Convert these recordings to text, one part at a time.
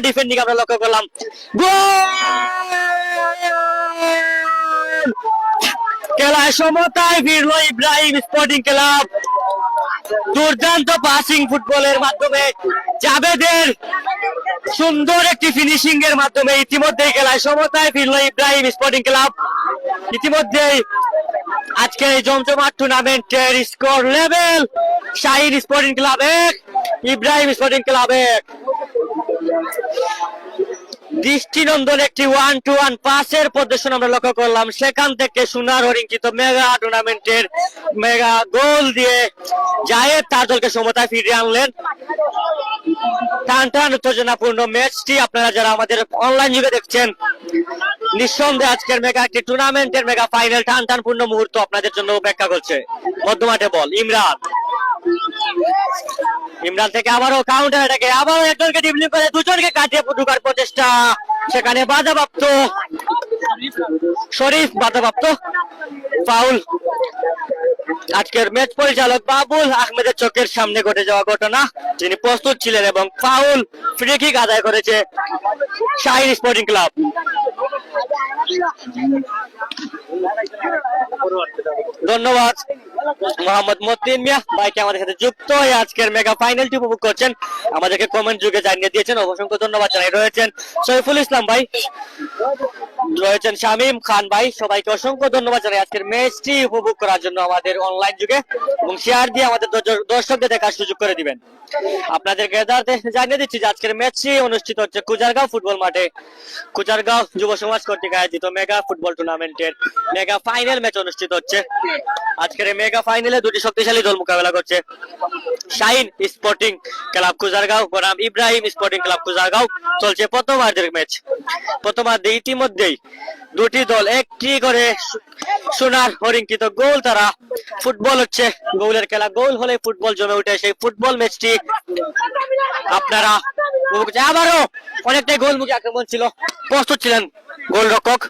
Defending আমরা লক্ষ্য করলাম। গোল! খেলায় সমতায় ফিরল ইব্রাহিম স্পোর্টিং ক্লাব। দুর্দান্ত পাসিং ফুটবলের মাধ্যমে জাবেদের সুন্দর একটি ফিনিশিং এর মাধ্যমে ইতিমধ্যেই খেলায় সমতায় ফিরল ইব্রাহিম স্পোর্টিং ক্লাব। ইতিমধ্যেই আজকে এই জমজমাট টুর্নামেন্টের score level Shahin sporting club 1, Ibrahim sporting club 1। দৃষ্টিনন্দন একটি 1-to-1 পাসের প্রদর্শন আমরা লক্ষ্য করলাম। সেখান থেকে সোনার হরিঙ্কিত মেগা টুর্নামেন্টের মেগা গোল দিয়ে জায়েদ তার দলকে সমতায় ফিরিয়ে আনলেন। টান টান উত্তেজনাপূর্ণ ম্যাচটি আপনারা যারা আমাদের অনলাইন যুগে দেখছেন, নিঃসন্দেহে আজকের মেগা একটি টুর্নামেন্টের মেগা ফাইনাল টান টানপূর্ণ মুহূর্ত আপনাদের জন্য অপেক্ষা করছে। মধ্যমাঠে বল ইমরান থেকে আবারও কাউন্টার অ্যাটাকে আবারও একজনকে ড্রিবলিং করে দুজনকে কাটিয়ে ঢোকার প্রচেষ্টা, সেখানে বাধাপ্রাপ্ত শরীফ, বাধাপ্রাপ্ত ফাউল। আজকের ম্যাচ পরিচালক বাবুল আহমেদের চোখের সামনে ঘটে যাওয়া ঘটনা, তিনি প্রস্তুত ছিলেন এবং ফাউল ফ্রি কিক আদায় করেছে শাহিন স্পোর্টিং ক্লাব। ধন্যবাদ মোহাম্মদ মতিন মিয়া ভাইকে আমাদের সাথে যুক্ত হয়ে আজকের মেগা ফাইনালটি উপভোগ করছেন, আমাদেরকে কমেন্ট যুগে জানিয়ে দিয়েছেন, অসংখ্য ধন্যবাদ জানাই। রয়েছেন সৈফুল ইসলাম ভাই, রয়েছেন শামীম খান ভাই, সবাইকে অসংখ্য ধন্যবাদ জানাই আজকের ম্যাচটি উপভোগ করার জন্য আমাদের অনলাইন যুগে, এবং শেয়ার দিয়ে আমাদের দর্শকদের দেখার সুযোগ করে দিবেন। আপনাদেরকে জানিয়ে দিচ্ছি যে আজকের ম্যাচটি অনুষ্ঠিত হচ্ছে কুজারগাঁও ফুটবল মাঠে। কুজারগাঁও যুব সমাজ কর্তৃক আয়োজিত মেগা ফুটবল টুর্নামেন্টের মেগা ফাইনাল ম্যাচ অনুষ্ঠিত হচ্ছে। আজকের এই মেগা ফাইনালে দুটি শক্তিশালী দল মোকাবেলা করছে, শাহিন স্পোর্টিং ক্লাব কুজারগাঁও বনাম ইব্রাহিম স্পোর্টিং ক্লাব কুজারগাঁও। চলছে প্রথমার্ধের ম্যাচ। প্রথমার্ধে ইতিমধ্যেই দুটি দল একটি করে সোনার হরিঙ্কিত গোল তারা। ফুটবল হচ্ছে গোলের খেলা, গোল হলে ফুটবল জমে উঠে, সেই ফুটবল ম্যাচটি আপনারা আবারও অনেকটাই গোলমুখী আক্রমণ ছিল, প্রস্তুত ছিলেন গোলরক্ষক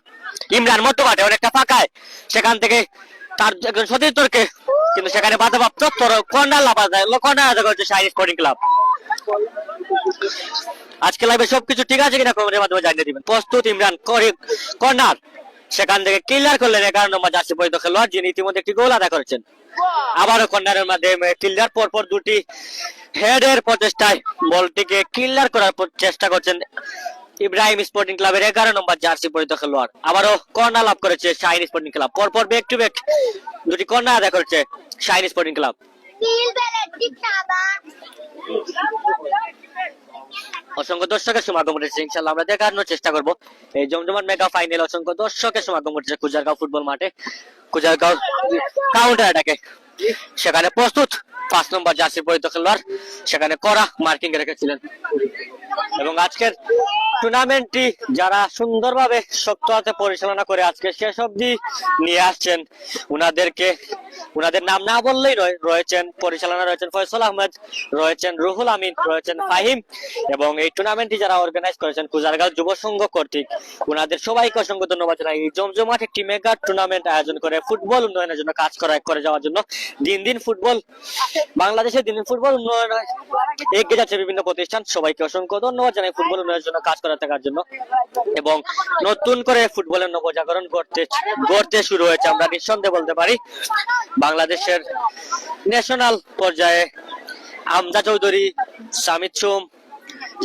ইমরান মধ্যমাঠে অনেকটা ফাঁকায়, সেখান থেকে তার একজন সতীর্থকে, কিন্তু সেখানে বাধাপ্রাপ্ত কর্নার আদায় করেছে শাহিন স্পোর্টিং ক্লাব। আজকে লাইভে সবকিছু ঠিক আছে কিনা কমেন্টের মাধ্যমে জানিয়ে দিবেন। প্রস্তুত ইমরান কর্নার, সেখান থেকে ক্লিয়ার করলেন 11 নম্বর জার্সি পরিহিত খেলোয়াড়, যিনি ইতিমধ্যে একটি গোল আদায় করেছেন। আবারও কর্নারের মাধ্যমে ক্লিয়ার, পরপর দুটি হেডের প্রচেষ্টায় বলটিকে ক্লিয়ার করার চেষ্টা করছেন ইব্রাহিম স্পোর্টিং ক্লাবের 11 নম্বর জার্সি পরিহিত খেলোয়াড়। আবারও কর্নার লাভ করেছে শাহিন স্পোর্টিং ক্লাব, পরপর ব্যাক টু ব্যাক দুটি কর্নার আদায় করেছে শাহিন স্পোর্টিং ক্লাব। অসংখ্য দর্শকের সমাগম ঘটেছে, ইনশাআল্লাহ আমরা দেখানোর চেষ্টা করব এই জমজমাট মেগা ফাইনাল। অসংখ্য দর্শকের সমাগম ঘটেছে কুজারগাঁও ফুটবল মাঠে। কুজারগাঁও কাউন্টার অ্যাটাকে, সেখানে প্রস্তুত 5 নম্বর জার্সি পরিহিত খেলোয়াড়, সেখানে কড়া মার্কিং এ রেখেছিলেন। এবং আজকের টুর্নামেন্টটি যারা সুন্দরভাবে শক্ত হাতে পরিচালনা করে আজকে শেষ অবধি নিয়ে আসছেন, উনাদের নাম না বললেই রয়েছেন পরিচালনা, রয়েছেন ফয়সাল আহমেদ, রয়েছেন রুহুল আমিন, রয়েছেন ফাহিম, এবং এই টুর্নামেন্টটি যারা অর্গানাইজ করেছেন কুজারগাঁও যুব সংঘ কর্তৃক, উনাদের সবাইকে অসংখ্য ধন্যবাদ জানাই। এই জমজমাট একটি মেগা টুর্নামেন্ট আয়োজন করে ফুটবল উন্নয়নের জন্য কাজ করে যাওয়ার জন্য, দিন দিন ফুটবল বাংলাদেশে দিন দিন ফুটবল উন্নয়ন এগিয়ে যাচ্ছে বিভিন্ন প্রতিষ্ঠান। সবাইকে অসংখ্য ধন্যবাদ জানাই ফুটবল উন্নয়নের জন্য কাজ করে থাকার জন্য, এবং নতুন করে ফুটবলের নবজাগরণ গড়তে শুরু হয়েছে। আমরা নিঃসন্দেহে বলতে পারি বাংলাদেশের ন্যাশনাল পর্যায়ে আমজা চৌধুরী, সামিদ সুম,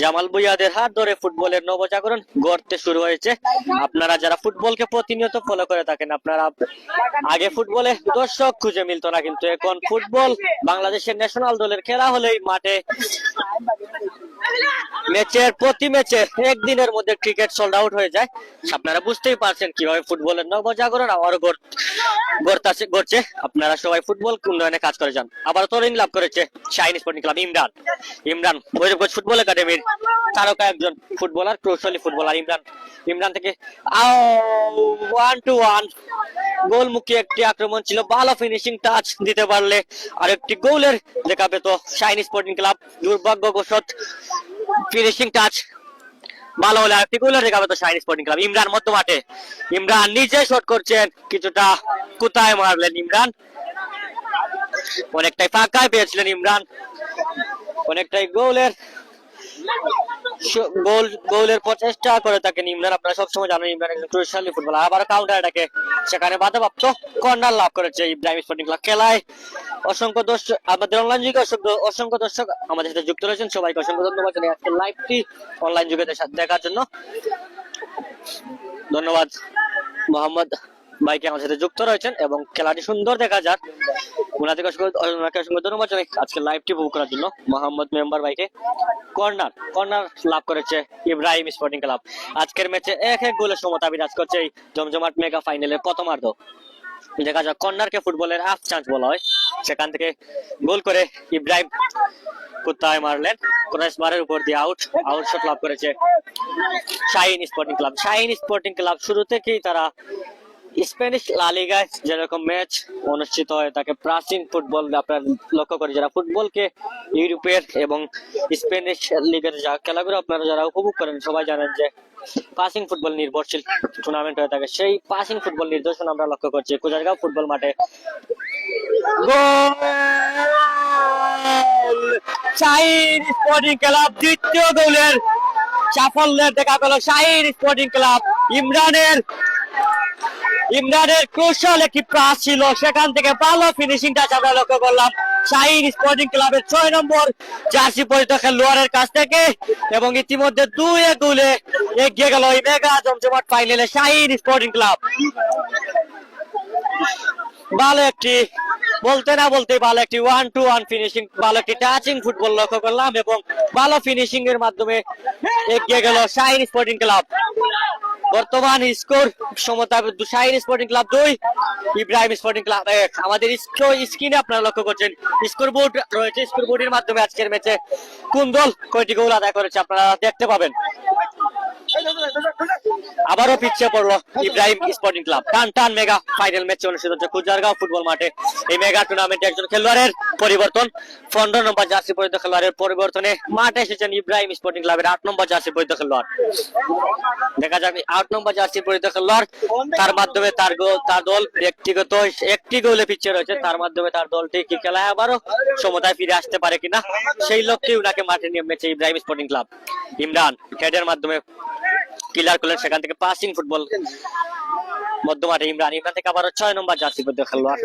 জামাল ভুইয়াদের হাত ধরে ফুটবলের নবজাগরণ গড়তে শুরু হয়েছে। আপনারা যারা ফুটবলকে প্রতিনিয়ত ফলো করে থাকেন, আপনারা আগে ফুটবলে দর্শক খুঁজে মিলতো না, কিন্তু এখন ফুটবল বাংলাদেশের ন্যাশনাল দলের খেলা হলেই মাঠে প্রতি ম্যাচে একদিনের মধ্যে ক্রিকেট সোল্ড আউট হয়ে যায়। আপনারা বুঝতেই পারছেন কিভাবে ফুটবলের নবজাগরণ আবারও গড়ছে। আপনারা সবাই ফুটবল উন্নয়নে কাজ করে যান। আবার তরুণ লাভ করেছে Shahin sporting Club. Imran Bhairabganj football একাডেমির তারকা একজন ফুটবলার, কৌশলী ফুটবলার ইমরান থেকে 1-to-1 গোলমুখী একটি আক্রমণ ছিল, ভালো ফিনিশিং টাচ দিতে পারলে আরেকটি গোলের দেখা পেত শাহিন স্পোর্টিং ক্লাব। দুর্ভাগ্যবশত ফিনিশিং টাচ ভালো হলে আরেকটি গোলের দেখা পেত শাহিন স্পোর্টিং ক্লাব। ইমরান মধ্যমাঠে, ইমরান নিজে শট করছেন, কিছুটা কোথায় মারলেন ইমরান, অনেকটাই ফাঁকায় পেয়েছিলেন ইমরান, অনেকটাই গোলের গোলের প্রচেষ্টা করে থাকেন ইমরান। আপনারা সবসময় জানেন ইমরান একজন শক্তিশালী ফুটবলার। আবার কাউন্টার অ্যাটাকে সেখানে বাধাপ্রাপ্ত কর্নার লাভ করেছে ইব্রাহিম স্পোর্টিং ক্লাব। খেলায় অসংখ্য দর্শক, আমাদের অনলাইন যুগে অসংখ্য দর্শক আমাদের সাথে যুক্ত রয়েছেন, সবাইকে অসংখ্য ধন্যবাদ জানাই আজকে লাইভটি অনলাইন যুগে দেখার জন্য। ধন্যবাদ মোহাম্মদ ভাইকে আমার সাথে যুক্ত রয়েছেন এবং খেলাটি সুন্দর দেখা যাক। ওনাকে অসংখ্য ধন্যবাদ জানাই আজকে লাইভটি উপভোগ করার জন্য। মোহাম্মদ মেম্বার ভাইকে কর্নার লাভ করেছে ইব্রাহিম স্পোর্টিং ক্লাব। আজকের ম্যাচে 1-1 গোলের সমতা বিরাজ করছে এই জমজমাট মেগা ফাইনালের প্রথমার্ধ। দেখা যাক, কর্নারকে ফুটবলের হাফ চান্স বলা হয়, সেখান থেকে গোল করে ইব্রাহিম কোথায় মারলেন, ক্রসবারের উপর দিয়ে আউট শট লাভ করেছে Shahin sporting club. Shahin sporting club শুরু থেকেই তারা স্প্যানিশ লা লিগায় যেরকম ম্যাচ অনুষ্ঠিত হয় তাকে প্রাচীন ফুটবল, আপনারা লক্ষ্য করে যারা ফুটবলকে ইউরোপের এবং স্প্যানিশ লিগের যা খেলাগুলো আপনারা যারা উপভোগ করেন সবাই জানেন যে পাসিং ফুটবল নির্ভরশীল টুর্নামেন্ট হয়ে থাকে। সেই পাসিং ফুটবল নিদর্শন আমরা লক্ষ্য করছি কুজারগাঁও ফুটবল মাঠে। শাহিন স্পোর্টিং ক্লাব দ্বিতীয় গোলের সাফল্যের দেখা গেল শাহিন স্পোর্টিং ক্লাব। ইমরানের কৌশল একটি পাস ছিল, সেখান থেকে ভালো ফিনিশিং টাচ আমরা লক্ষ্য করলাম শাহিন স্পোর্টিং ক্লাবের 6 নম্বর জার্সি পরিহিত খেলোয়াড়ের কাছ থেকে, এবং ইতিমধ্যে 2-1 গোলে এগিয়ে গেল এই মেগা জমজমাট ফাইনালে শাহিন স্পোর্টিং ক্লাব। ভালো একটি ভালো একটি 1-2-1 ফিনিশিং, ভালো একটি টাচিং ফুটবল লক্ষ্য করলাম এবং ভালো ফিনিশিং এর মাধ্যমে এগিয়ে গেল শাহিন স্পোর্টিং ক্লাব। বর্তমান স্কোর সমতা Shahin sporting club 2, Ibrahim sporting club 1। আমাদের স্ক্রিনে আপনারা লক্ষ্য করছেন স্কোর বোর্ড রয়েছে, স্কোর বোর্ডের মাধ্যমে আজকের ম্যাচে কোন দল কয়টি গোল আদায় করেছে আপনারা দেখতে পাবেন। আবারও পিছিয়ে পড়লো ইব্রাহিম স্পোর্টিং ক্লাব। টান মেগা ফাইনাল ম্যাচ অনুষ্ঠিত হচ্ছে কুজারগাঁও ফুটবল মাঠে। এই মেগা টুর্নামেন্টে একজন খেলোয়াড়ের পরিবর্তন, 15 নম্বর জার্সি পরিহিত খেলোয়াড়ের পরিবর্তনে মাঠে এসেছেন ইব্রাহিম স্পোর্টিং ক্লাবের 8 নম্বর জার্সি পরিহিত খেলোয়াড়। দেখা যাক 8 নম্বর জার্সি পরিহিত খেলোয়াড়, তার মাধ্যমে তার দল ব্যক্তিগত একটি গোলে পিছিয়ে রয়েছে, তার মাধ্যমে তার দলটি কি খেলায় আবারও সমতায় ফিরে আসতে পারে কিনা সেই লক্ষ্যে উনাকে মাঠে নেমেছে ইব্রাহিম স্পোর্টিং ক্লাব। ইমরান হেডের মাধ্যমে ক্লিয়ার করলেন, সেখান থেকে পাসিং ফুটবল মধ্যমাঠে ইমরান থেকে আবারও 6 নম্বর জার্সি পরিহিত খেলোয়াড়।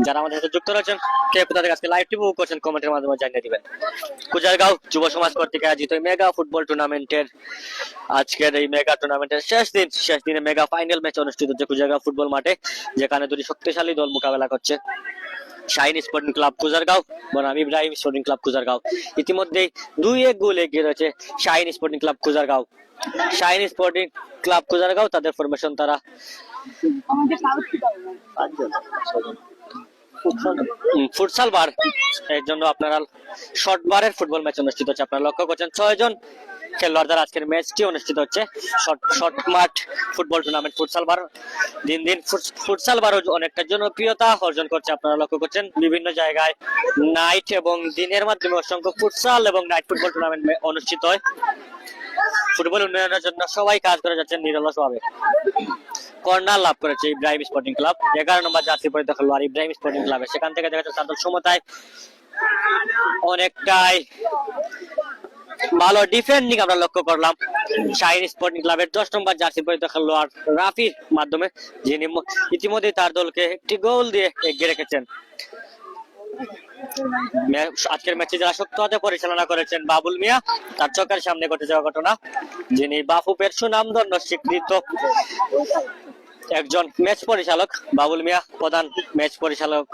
যারা আমাদের সাথে যুক্ত রয়েছেন কে কোথা থেকে আজকে লাইভটি উপভোগ করছেন কমেন্টের মাধ্যমে জানিয়ে দিবেন। কুজারগাঁও যুব সমাজ কর্তৃক আয়োজিত মেগা ফুটবল টুর্নামেন্টের আজকের এই মেগা টুর্নামেন্টের শেষ দিনে মেগা ফাইনাল ম্যাচ অনুষ্ঠিত হচ্ছে কুজারগাঁও ফুটবল মাঠে, যেখানে দুটি শক্তিশালী দল মোকাবেলা করছে, শাহিন স্পোর্টিং ক্লাব কুজারগাঁও বনাম ইব্রাহিম স্পোর্টিং ক্লাব কুজারগাঁও। ইতিমধ্যেই 2-1 গোল এগিয়ে রয়েছে Shahin sporting Club Kujargaon. Shahin sporting Club Kujargaon তাদের ফরমেশন তারা ফুটসাল বার, এর জন্য আপনারা শর্ট বারের ফুটবল ম্যাচ অনুষ্ঠিত হচ্ছে। আপনারা লক্ষ্য করছেন 6 জন খেলোয়াড় দ্বারা আজকের ম্যাচটি অনুষ্ঠিত হচ্ছে। শর্ট মাঠ ফুটবল টুর্নামেন্ট ফুটসাল বার দিন ফুটসাল বারও অনেকটা জনপ্রিয়তা অর্জন করছে। আপনারা লক্ষ্য করছেন বিভিন্ন জায়গায় নাইট এবং দিনের মাধ্যমে অসংখ্য ফুটসাল এবং নাইট ফুটবল টুর্নামেন্ট অনুষ্ঠিত হয়। ফুটবল উন্নয়নের জন্য সবাই কাজ করে যাচ্ছেন নিরলসভাবে। কর্নার লাভ করেছে ইব্রাহিম স্পোর্টিং ক্লাব, 11 নম্বর জার্সি পরিহিত খেলোয়াড় ইব্রাহিম স্পোর্টিং ক্লাবের। সেখান থেকে দেখা যাচ্ছে তাদের সমতায় অনেকটাই ভালো ডিফেন্ডিং আমরা লক্ষ্য করলাম শাহিন স্পোর্টিং ক্লাবের 10 নম্বর জার্সি পরিহিত খেলোয়াড় রাফির মাধ্যমে, যিনি ইতিমধ্যে তার দলকে একটি গোল দিয়ে এগিয়ে রেখেছেন। আজকের ম্যাচে যারা শক্ত হাতে পরিচালনা করেছেন বাবুল মিয়া, তার চোখের সামনে ঘটে যাওয়া ঘটনা, যিনি বাফুফের সুনামধন্য স্বীকৃত একজন ম্যাচ পরিচালক। বাবুল মিয়া প্রধান ম্যাচ পরিচালক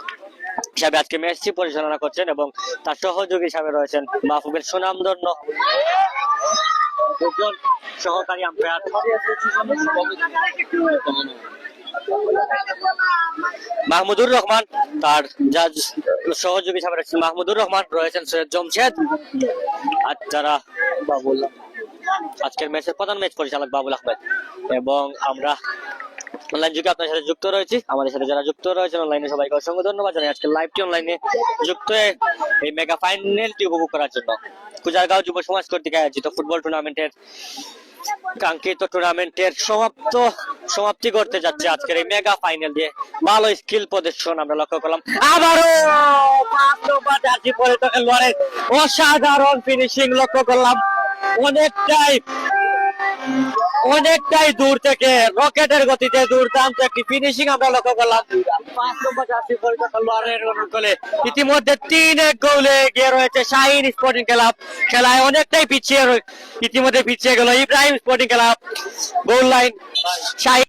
হিসাবে আজকে ম্যাচটি পরিচালনা করছেন এবং তার সহযোগী হিসাবে রয়েছেন বাফুফের সুনামধন্য একজন সহকারী আম্পায়ার মাহমুদুর রহমান, তার জাজ সহযোগী হিসাবে রয়েছেন মাহমুদুর রহমান, রয়েছেন সৈয়দ জমশেদ, আর যারা বাবুল আজকের ম্যাচের প্রধান ম্যাচ পরিচালক বাবুল আহমেদ। এবং আমরা অনলাইন যুগে আপনার সাথে যুক্ত রয়েছি, আমাদের সাথে যারা যুক্ত রয়েছেন অনলাইনে সবাইকে অসংখ্য ধন্যবাদ জানাই আজকে লাইভটি অনলাইনে যুক্ত হয়ে এই মেগা ফাইনালটি উপভোগ করার জন্য। কুজারগাঁও যুব সমাজ কর্তৃক আয়োজিত ফুটবল টুর্নামেন্টের কাঙ্ক্ষিত টুর্নামেন্টের সমাপ্তি করতে যাচ্ছে আজকের এই মেগা ফাইনাল দিয়ে। ভালো স্কিল প্রদর্শন আমরা লক্ষ্য করলাম। আবারও 5 নম্বর জার্সি পরে তো খেলোয়াড়ের অসাধারণ ফিনিশিং লক্ষ্য করলাম। অনেকটাই দূর থেকে রকেটের গতিতে দুর্দান্ত একটি ফিনিশিং আমরা লক্ষ্য করলাম 5 নম্বর জার্সি পরে তো খেলোয়াড়ের গোলে। ইতিমধ্যে 3-1 গোলে এগিয়ে রয়েছে শাহিন স্পোর্টিং ক্লাব। খেলায় অনেকটাই ইতিমধ্যে পিছিয়ে গেল Ibrahim sporting club. Goal line Shahin